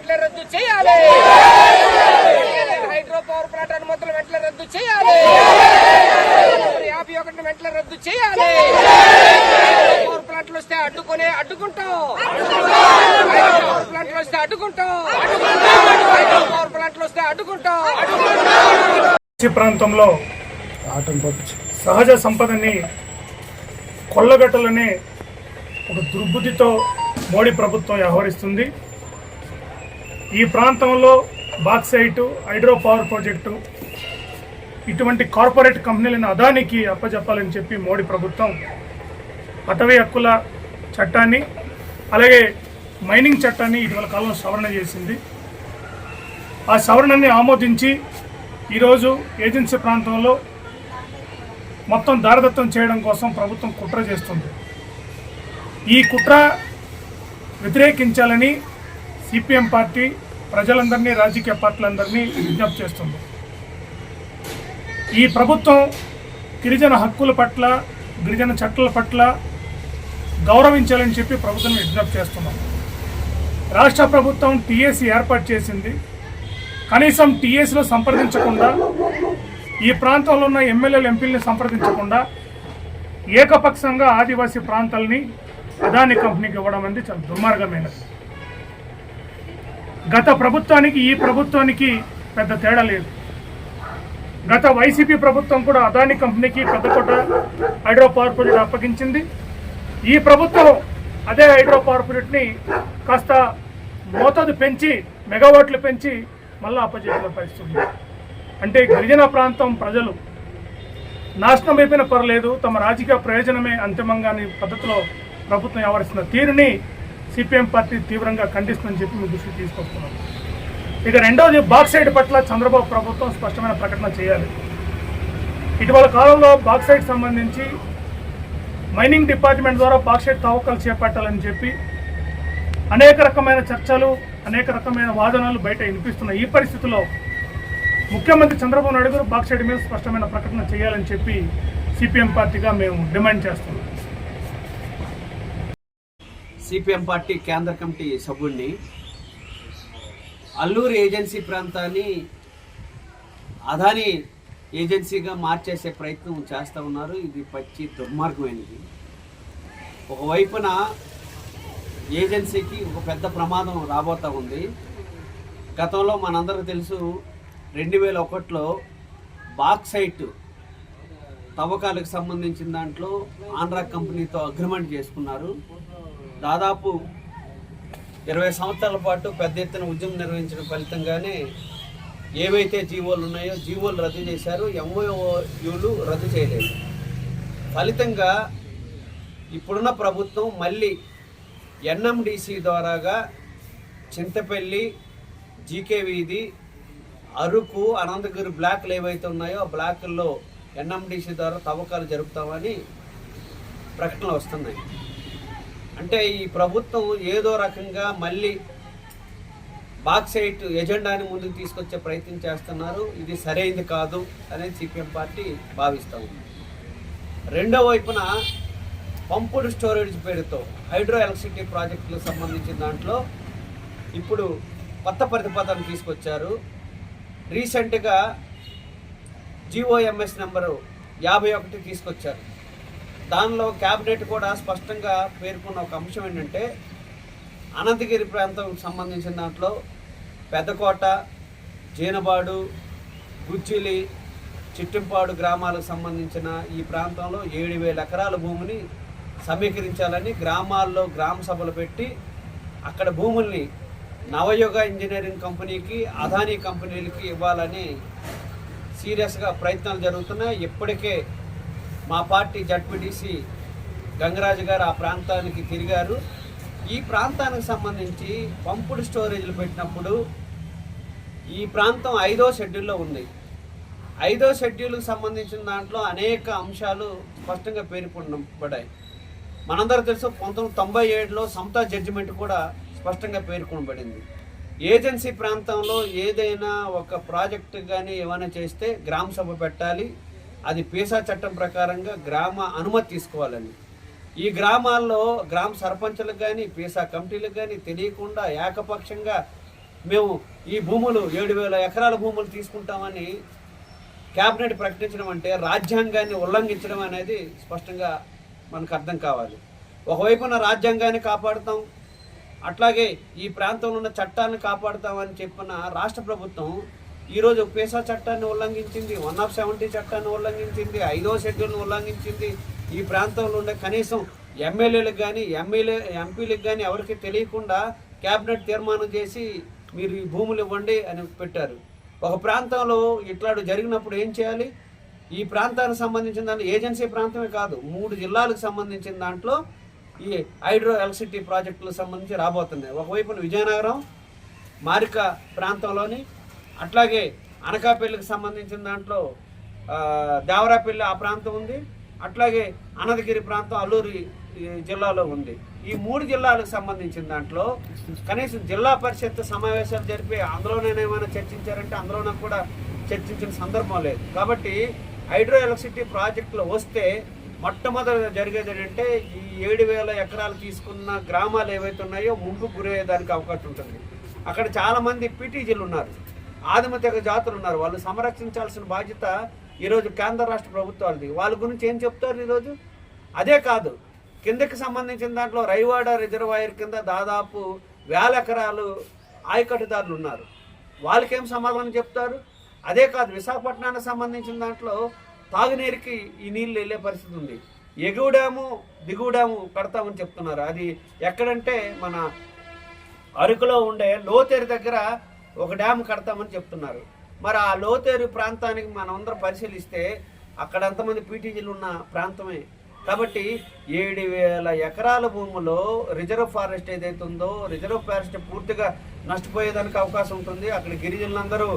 వెంటనే రద్దు చేయాలి. హైడ్రో పవర్ ప్లాంట్ అనుమతులు వెంటనే రద్దు చేయాలి. 51 వెంటనే రద్దు చేయాలి. పవర్ ప్లాంట్లు వస్తే అడ్డుకుంటాం. పవర్ ప్లాంట్లు వస్తే అడ్డుకుంటాం. పవర్ ప్లాంట్లు వస్తే అడ్డుకుంటాం. ప్రాంతంలో సహజ సంపదని కొల్లగట్టలనే ఒక దుర్బుద్ధితో మోడీ ప్రభుత్వం వ్యవహరిస్తుంది. ఈ ప్రాంతంలో బాక్సైట్, హైడ్రో పవర్ ప్రాజెక్టు ఇటువంటి కార్పొరేట్ కంపెనీలను అదానికి అప్పచెప్పాలని చెప్పి మోడీ ప్రభుత్వం అటవీ హక్కుల చట్టాన్ని అలాగే మైనింగ్ చట్టాన్ని ఇటీవల కాలంలో సవరణ చేసింది. ఆ సవరణని ఆమోదించి ఈరోజు ఏజెన్సీ ప్రాంతంలో మొత్తం దారదత్తం చేయడం కోసం ప్రభుత్వం కుట్ర చేస్తుంది. ఈ కుట్ర వ్యతిరేకించాలని సిపిఎం పార్టీ ప్రజలందరినీ, రాజకీయ పార్టీలందరినీ విజ్ఞప్తి చేస్తుంది. ఈ ప్రభుత్వం గిరిజన హక్కుల పట్ల, గిరిజన చట్టాల పట్ల గౌరవించాలని చెప్పి ప్రభుత్వం విజ్ఞప్తి చేస్తున్నాం. రాష్ట్ర ప్రభుత్వం టీఎస్సీ ఏర్పాటు చేసింది. కనీసం టీఎస్సీలో సంప్రదించకుండా, ఈ ప్రాంతంలో ఉన్న ఎమ్మెల్యేలు, ఎంపీలని సంప్రదించకుండా ఏకపక్షంగా ఆదివాసీ ప్రాంతాలని అదాని కంపెనీకి ఇవ్వడం అనేది చాలా దుర్మార్గమైనది. గత ప్రభుత్వానికి ఈ ప్రభుత్వానికి పెద్ద తేడా లేదు. గత వైసీపీ ప్రభుత్వం కూడా అదాని కంపెనీకి పెద్దకోట హైడ్రో పవర్ ప్రాజెక్ట్ అప్పగించింది. ఈ ప్రభుత్వం అదే హైడ్రో పవర్ ప్రాజెక్ట్ని కాస్త మోతాదు పెంచి, మెగావాట్లు పెంచి మళ్ళీ అప్పజేసిన పరిస్థితుంది. అంటే గిరిజన ప్రాంతం ప్రజలు నాశనం అయిపోయిన పర్లేదు, తమ రాజకీయ ప్రయోజనమే అంతిమంగా పద్ధతిలో ప్రభుత్వం వ్యవహరిస్తున్న తీరుని సిపిఎం పార్టీ తీవ్రంగా ఖండిస్తుందని చెప్పి మీ దృష్టికి తీసుకొస్తున్నాం. ఇక రెండోది, బాక్సైట్ పట్ల చంద్రబాబు ప్రభుత్వం స్పష్టమైన ప్రకటన చేయాలి. ఇటీవల కాలంలో బాక్సైట్ సంబంధించి మైనింగ్ డిపార్ట్మెంట్ ద్వారా బాక్సైట్ తవ్వకాలు చేపట్టాలని చెప్పి అనేక రకమైన చర్చలు, అనేక రకమైన వాదనలు బయట వినిపిస్తున్నాయి. ఈ పరిస్థితుల్లో ముఖ్యమంత్రి చంద్రబాబు నాయుడు గారు బాక్సైట్ మీద స్పష్టమైన ప్రకటన చేయాలని చెప్పి సిపిఎం పార్టీగా మేము డిమాండ్ చేస్తున్నాం. సిపిఎం పార్టీ కేంద్ర కమిటీ సభ్యుడిని అల్లూరు ఏజెన్సీ ప్రాంతాన్ని అదాని ఏజెన్సీగా మార్చేసే ప్రయత్నం చేస్తూ ఉన్నారు. ఇది పచ్చి దుర్మార్గమైనది. ఒకవైపున ఏజెన్సీకి ఒక పెద్ద ప్రమాదం రాబోతూ ఉంది. గతంలో మనందరికీ తెలుసు, 2001లో బాక్సైట్ తవ్వకాలకు సంబంధించిన దాంట్లో ఆంధ్రా కంపెనీతో అగ్రిమెంట్ చేసుకున్నారు. దాదాపు 20 సంవత్సరాల పాటు పెద్ద ఎత్తున ఉద్యమం నిర్వహించిన ఫలితంగానే ఏవైతే జీవోలు ఉన్నాయో జీవోలు రద్దు చేశారు, ఎంఓయూలు రద్దు చేయలేదు. ఫలితంగా ఇప్పుడున్న ప్రభుత్వం మళ్ళీ ఎన్ఎండిసి ద్వారాగా చింతపల్లి, జీకే వీధి, అరకు, అనంతగిరి బ్లాక్లు ఏవైతే ఉన్నాయో ఆ బ్లాకుల్లో ఎన్ఎండిసి ద్వారా తవ్వకాలు జరుపుతామని ప్రకటనలు వస్తున్నాయి. అంటే ఈ ప్రభుత్వం ఏదో రకంగా మళ్ళీ బాక్సైట్ ఎజెండాని ముందుకు తీసుకొచ్చే ప్రయత్నం చేస్తున్నారు. ఇది సరైనది కాదు అనేది సిపిఎం పార్టీ భావిస్తూ ఉంది. రెండో వైపున పంపుడు స్టోరేజ్ పేరుతో హైడ్రో ఎలక్ట్రిసిటీ ప్రాజెక్టులకు సంబంధించిన దాంట్లో ఇప్పుడు కొత్త ప్రతిపాదన తీసుకొచ్చారు. రీసెంట్గా జిఓఎంఎస్ నెంబరు 51 తీసుకొచ్చారు. దానిలో క్యాబినెట్ కూడా స్పష్టంగా పేర్కొన్న ఒక అంశం ఏంటంటే, అనంతగిరి ప్రాంతం సంబంధించిన దాంట్లో పెద్దకోట, జీనబాడు, గుజ్జిలి, చిట్టింపాడు గ్రామాలకు సంబంధించిన ఈ ప్రాంతంలో 7,000 ఎకరాల భూమిని సమీకరించాలని గ్రామాల్లో గ్రామ సభలు పెట్టి అక్కడ భూముల్ని నవయుగ ఇంజనీరింగ్ కంపెనీకి, అదానీ కంపెనీలకి ఇవ్వాలని సీరియస్గా ప్రయత్నాలు జరుగుతున్నాయి. ఇప్పటికే మా పార్టీ జడ్పీటీసీ గంగరాజు గారు ఆ ప్రాంతానికి తిరిగారు. ఈ ప్రాంతానికి సంబంధించి పంపుడు స్టోరేజ్లు పెట్టినప్పుడు ఈ ప్రాంతం 5వ షెడ్యూల్లో ఉంది. 5వ షెడ్యూల్కి సంబంధించిన దాంట్లో అనేక అంశాలు స్పష్టంగా పేర్కొనబడ్డాయి. మనందరూ తెలుసు, 1997లో సమతా జడ్జిమెంట్ కూడా స్పష్టంగా పేర్కొనబడింది. ఏజెన్సీ ప్రాంతంలో ఏదైనా ఒక ప్రాజెక్టు కానీ ఏమైనా చేస్తే గ్రామ సభ పెట్టాలి, అది పీసా చట్టం ప్రకారంగా గ్రామ అనుమతి తీసుకోవాలని. ఈ గ్రామాల్లో గ్రామ సర్పంచులకు కానీ పీసా కమిటీలకు కానీ తెలియకుండా ఏకపక్షంగా మేము ఈ భూములు 7,000 ఎకరాల భూములు తీసుకుంటామని క్యాబినెట్ ప్రకటించడం అంటే రాజ్యాంగాన్ని ఉల్లంఘించడం అనేది స్పష్టంగా మనకు అర్థం కావాలి. ఒకవైపున రాజ్యాంగాన్ని కాపాడుతాం, అట్లాగే ఈ ప్రాంతంలో ఉన్న చట్టాన్ని కాపాడుతామని చెప్పిన రాష్ట్ర ప్రభుత్వం ఈరోజు పేసా చట్టాన్ని ఉల్లంఘించింది, 170 చట్టాన్ని ఉల్లంఘించింది, 5వ షెడ్యూల్ని ఉల్లంఘించింది. ఈ ప్రాంతంలో ఉండే కనీసం ఎమ్మెల్యేలకు కానీ ఎంపీలకు కానీ ఎవరికి తెలియకుండా క్యాబినెట్ తీర్మానం చేసి మీరు ఈ భూములు ఇవ్వండి అని పెట్టారు. ఒక ప్రాంతంలో ఇట్లాంటి జరిగినప్పుడు ఏం చేయాలి? ఈ ప్రాంతానికి సంబంధించిన దాంట్లో ఏజెన్సీ ప్రాంతమే కాదు, 3 జిల్లాలకు సంబంధించిన దాంట్లో ఈ హైడ్రో ఎలక్ట్రిసిటీ ప్రాజెక్టులకు సంబంధించి రాబోతున్నాయి. ఒకవైపున విజయనగరం మారిక ప్రాంతంలోని, అట్లాగే అనకాపల్లికి సంబంధించిన దాంట్లో దేవరాపల్లి ఆ ప్రాంతం ఉంది, అట్లాగే అనంతగిరి ప్రాంతం అల్లూరి జిల్లాలో ఉంది. ఈ 3 జిల్లాలకు సంబంధించిన దాంట్లో కనీసం జిల్లా పరిషత్ సమావేశాలు జరిపి అందులోనేమైనా చర్చించారంటే అందులోనే కూడా చర్చించిన సందర్భం లేదు. కాబట్టి హైడ్రో ఎలక్ట్రిసిటీ ప్రాజెక్టులు వస్తే మొట్టమొదటి జరిగేది ఏంటంటే ఈ 7,000 ఎకరాలు తీసుకున్న గ్రామాలు ఏవైతే ఉన్నాయో ముంపుకు గురయ్యేదానికి అవకాశం ఉంటుంది. అక్కడ చాలామంది పీటీజీలు ఉన్నారు, ఆదిమ తెగ జాతులు ఉన్నారు. వాళ్ళు సంరక్షించాల్సిన బాధ్యత ఈరోజు కేంద్ర రాష్ట్ర ప్రభుత్వాలది. వాళ్ళ గురించి ఏం చెప్తారు ఈరోజు? అదే కాదు, కిందకి సంబంధించిన దాంట్లో రైవాడ రిజర్వాయర్ కింద దాదాపు 1,000 ఎకరాలు ఆయకట్టుదారులు ఉన్నారు. వాళ్ళకేం సమాధానం చెప్తారు? అదే కాదు, విశాఖపట్నానికి సంబంధించిన దాంట్లో తాగునీరుకి ఈ నీళ్ళు వెళ్ళే పరిస్థితి ఉంది. ఎగువ డ్యాము దిగువ డ్యాము కడతామని చెప్తున్నారు. అది ఎక్కడంటే మన అరకులో ఉండే లోతేరు దగ్గర ఒక డ్యామ్ కడతామని చెప్తున్నారు. మరి ఆ లోతేరు ప్రాంతానికి మనందరం పరిశీలిస్తే అక్కడ ఎంతమంది పీటీజీలు ఉన్న ప్రాంతమే. కాబట్టి 7,000 ఎకరాల భూములో రిజర్వ్ ఫారెస్ట్ ఏదైతే ఉందో, రిజర్వ్ ఫారెస్ట్ పూర్తిగా నష్టపోయేదానికి అవకాశం ఉంటుంది. అక్కడ గిరిజనులందరూ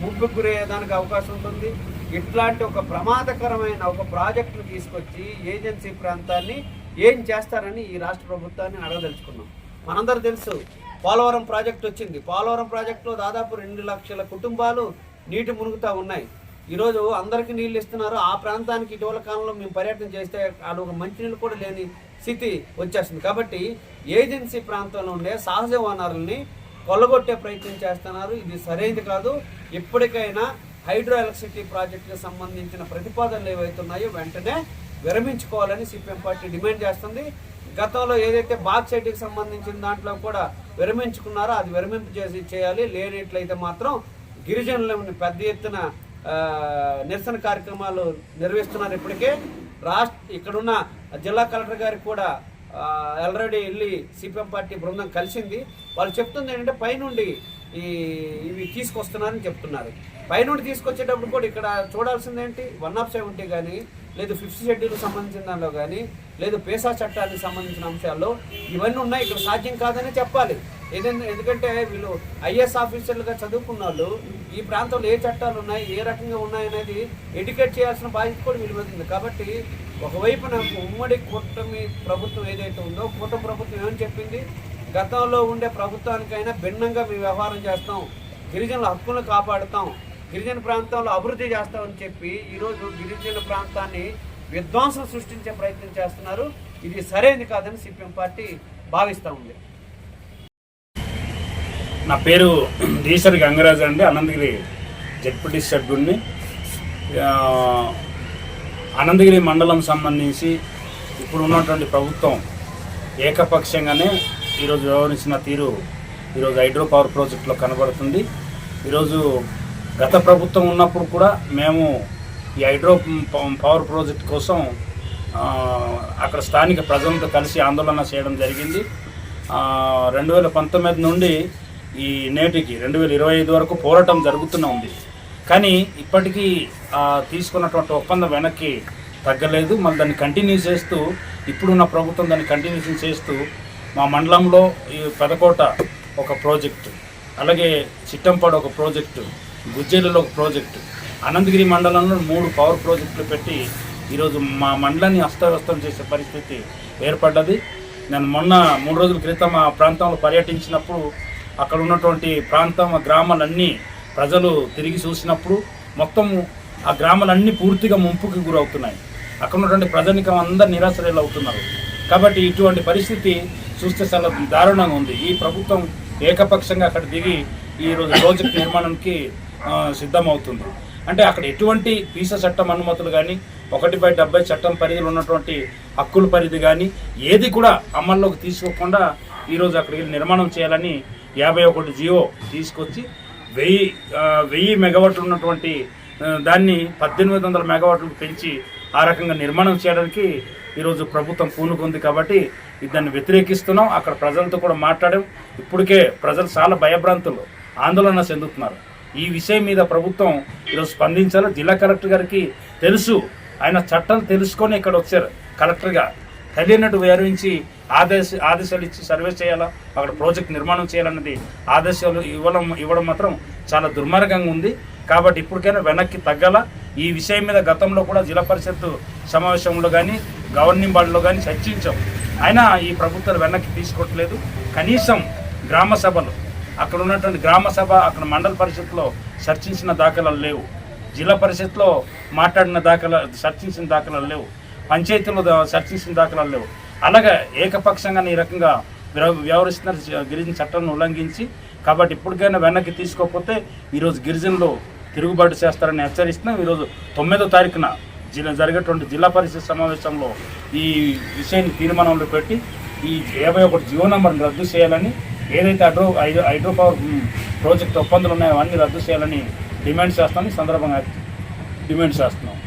ముంపుకు గురయ్యేదానికి అవకాశం ఉంటుంది. ఇట్లాంటి ఒక ప్రమాదకరమైన ఒక ప్రాజెక్టును తీసుకొచ్చి ఏజెన్సీ ప్రాంతాన్ని ఏం చేస్తారని ఈ రాష్ట్ర ప్రభుత్వాన్ని అడగదలుచుకున్నాం. మనందరూ తెలుసు, పోలవరం ప్రాజెక్టు వచ్చింది. పోలవరం ప్రాజెక్టులో దాదాపు 2 లక్షల కుటుంబాలు నీటి మునుగుతూ ఉన్నాయి. ఈరోజు అందరికీ నీళ్ళు ఇస్తున్నారు. ఆ ప్రాంతానికి ఇటీవల కాలంలో మేము పర్యటన చేస్తే వాళ్ళు ఒక మంచినీళ్ళు కూడా లేని స్థితి వచ్చేస్తుంది. కాబట్టి ఏజెన్సీ ప్రాంతంలో ఉండే సహజ వనరుల్ని కొల్లగొట్టే ప్రయత్నం చేస్తున్నారు. ఇది సరైనది కాదు. ఇప్పటికైనా హైడ్రో ఎలక్ట్రిసిటీ ప్రాజెక్టుకు సంబంధించిన ప్రతిపాదనలు ఏవైతే ఉన్నాయో వెంటనే విరమించుకోవాలని సిపిఎం పార్టీ డిమాండ్ చేస్తుంది. గతంలో ఏదైతే బాక్సైట్కి సంబంధించిన దాంట్లో కూడా విరమించుకున్నారో అది విరమింపు చేయాలి. లేనట్లయితే మాత్రం గిరిజనులను పెద్ద ఎత్తున నిరసన కార్యక్రమాలు నిర్వహిస్తున్నారు. ఇప్పటికే ఇక్కడున్న జిల్లా కలెక్టర్ గారికి కూడా ఆల్రెడీ వెళ్ళి సిపిఎం పార్టీ బృందం కలిసింది. వాళ్ళు చెప్తుంది ఏంటంటే పైనుండి ఇవి తీసుకొస్తున్నారని చెప్తున్నారు. పైనుండి తీసుకొచ్చేటప్పుడు కూడా ఇక్కడ చూడాల్సింది ఏంటి, 170 కానీ లేదు 5th షెడ్యూల్కి సంబంధించిన దానిలో కానీ లేదు పేసా చట్టానికి సంబంధించిన అంశాల్లో ఇవన్నీ ఉన్నాయి. ఇక్కడ సాధ్యం కాదని చెప్పాలి. ఎందుకంటే వీళ్ళు ఐఏఎస్ ఆఫీసర్లుగా చదువుకున్న వాళ్ళు ఈ ప్రాంతంలో ఏ చట్టాలు ఉన్నాయి, ఏ రకంగా ఉన్నాయనేది ఎడ్యుకేట్ చేయాల్సిన బాధ్యత కూడా వీళ్ళు మీద ఉంది. కాబట్టి ఒకవైపున ఉమ్మడి కూటమి ప్రభుత్వం ఏదైతే ఉందో, కూటమి ప్రభుత్వం ఏమని చెప్పింది, గతంలో ఉండే ప్రభుత్వానికైనా భిన్నంగా మేము వ్యవహారం చేస్తాం, గిరిజనుల హక్కులను కాపాడుతాం, గిరిజన ప్రాంతంలో అభివృద్ధి చేస్తామని చెప్పి ఈరోజు గిరిజన ప్రాంతాన్ని విధ్వంసం సృష్టించే ప్రయత్నం చేస్తున్నారు. ఇది సరైనది కాదని సిపిఎం పార్టీ భావిస్తూ ఉంది. నా పేరు దీసరి గంగరాజు అండి, అనంతగిరి జడ్పీటీ సభ్యుడిని. అనంతగిరి మండలం సంబంధించి ఇప్పుడు ఉన్నటువంటి ప్రభుత్వం ఏకపక్షంగానే ఈరోజు వ్యవహరించిన తీరు ఈరోజు హైడ్రో పవర్ ప్రాజెక్టులో కనబడుతుంది. ఈరోజు గత ప్రభుత్వం ఉన్నప్పుడు కూడా మేము ఈ హైడ్రో పవర్ ప్రాజెక్ట్ కోసం అక్కడ స్థానిక ప్రజలతో కలిసి ఆందోళన చేయడం జరిగింది. 2019 నుండి ఈ నేటికి 2025 వరకు పోరాటం జరుగుతూనే ఉంది. కానీ ఇప్పటికీ తీసుకున్నటువంటి ఒప్పందం వెనక్కి తగ్గలేదు. మళ్ళీ దాన్ని కంటిన్యూ చేస్తూ ఇప్పుడున్న ప్రభుత్వం దాన్ని కంటిన్యూషన్ చేస్తూ మా మండలంలో ఈ పెదకోట ఒక ప్రాజెక్టు, అలాగే చిట్టంపాడు ఒక ప్రాజెక్టు, గుజ్జేలలో ఒక ప్రాజెక్టు, అనంతగిరి మండలంలో 3 పవర్ ప్రాజెక్టులు పెట్టి ఈరోజు మా మండలాన్ని అస్తవ్యస్తం చేసే పరిస్థితి ఏర్పడ్డది. నేను మొన్న 3 రోజుల క్రితం ఆ ప్రాంతంలో పర్యటించినప్పుడు అక్కడ ఉన్నటువంటి ప్రాంతం గ్రామాలన్నీ ప్రజలు తిరిగి చూసినప్పుడు మొత్తం ఆ గ్రామాలన్నీ పూర్తిగా ముంపుకి గురవుతున్నాయి. అక్కడ ఉన్నటువంటి ప్రజానికం అందరూ నిరాశ్రయాలు అవుతున్నారు. కాబట్టి ఇటువంటి పరిస్థితి చూస్తే చాలా దారుణంగా ఉంది. ఈ ప్రభుత్వం ఏకపక్షంగా అక్కడ దిగి ఈరోజు ప్రాజెక్ట్ నిర్మాణానికి సిద్ధమవుతుంది. అంటే అక్కడ ఎటువంటి పీస చట్టం అనుమతులు కానీ 1/70 చట్టం పరిధిలో ఉన్నటువంటి హక్కుల పరిధి కానీ ఏది కూడా అమల్లోకి తీసుకోకుండా ఈరోజు అక్కడికి నిర్మాణం చేయాలని 51 జియో తీసుకొచ్చి 1000 మెగావాట్లు ఉన్నటువంటి దాన్ని 1800 మెగావాట్లకు పెంచి ఆ రకంగా నిర్మాణం చేయడానికి ఈరోజు ప్రభుత్వం పూనుకుంది. కాబట్టి దాన్ని వ్యతిరేకిస్తున్నాం. అక్కడ ప్రజలతో కూడా మాట్లాడాం. ఇప్పటికే ప్రజలు చాలా భయభ్రాంతులు ఆందోళన చెందుతున్నారు. ఈ విషయం మీద ప్రభుత్వం ఈరోజు స్పందించాలి. జిల్లా కలెక్టర్ గారికి తెలుసు, ఆయన చట్టం తెలుసుకొని ఇక్కడ వచ్చారు. కలెక్టర్గా తెలియనట్టు వివరించి ఆదేశాలు ఇచ్చి సర్వే చేయాలా, అక్కడ ప్రాజెక్ట్ నిర్మాణం చేయాలన్నది ఆదేశాలు ఇవ్వడం మాత్రం చాలా దుర్మార్గంగా ఉంది. కాబట్టి ఇప్పటికైనా వెనక్కి తగ్గాల. ఈ విషయం మీద గతంలో కూడా జిల్లా పరిషత్ సమావేశంలో కానీ గవర్నింగ్ బాడీలో కానీ చర్చించాం. అయినా ఈ ప్రభుత్వాలు వెనక్కి తీసుకోవట్లేదు. కనీసం గ్రామ సభలు, అక్కడ ఉన్నటువంటి గ్రామ సభ, అక్కడ మండల పరిషత్లో చర్చించిన దాఖలాలు లేవు. జిల్లా పరిషత్లో మాట్లాడిన చర్చించిన దాఖలాలు లేవు. పంచాయతీలో చర్చించిన దాఖలాలు లేవు. అలాగే ఏకపక్షంగా ఈ రకంగా వ్యవహరిస్తున్న గిరిజన చట్టాన్ని ఉల్లంఘించి. కాబట్టి ఇప్పటికైనా వెనక్కి తీసుకోకపోతే ఈరోజు గిరిజనులు తిరుగుబాటు చేస్తారని హెచ్చరిస్తున్నాం. ఈరోజు 9వ తారీఖున జరిగేటువంటి జిల్లా పరిషత్ సమావేశంలో ఈ విషయాన్ని తీర్మానంలో పెట్టి ఈ 51 జియో నంబర్ని రద్దు చేయాలని, ఏదైతే హైడ్రో పవర్ ప్రాజెక్ట్ ఒప్పందాలు ఉన్నాయో అవన్నీ రద్దు చేయాలని డిమాండ్ చేస్తామని సందర్భంగా డిమాండ్ చేస్తున్నాం.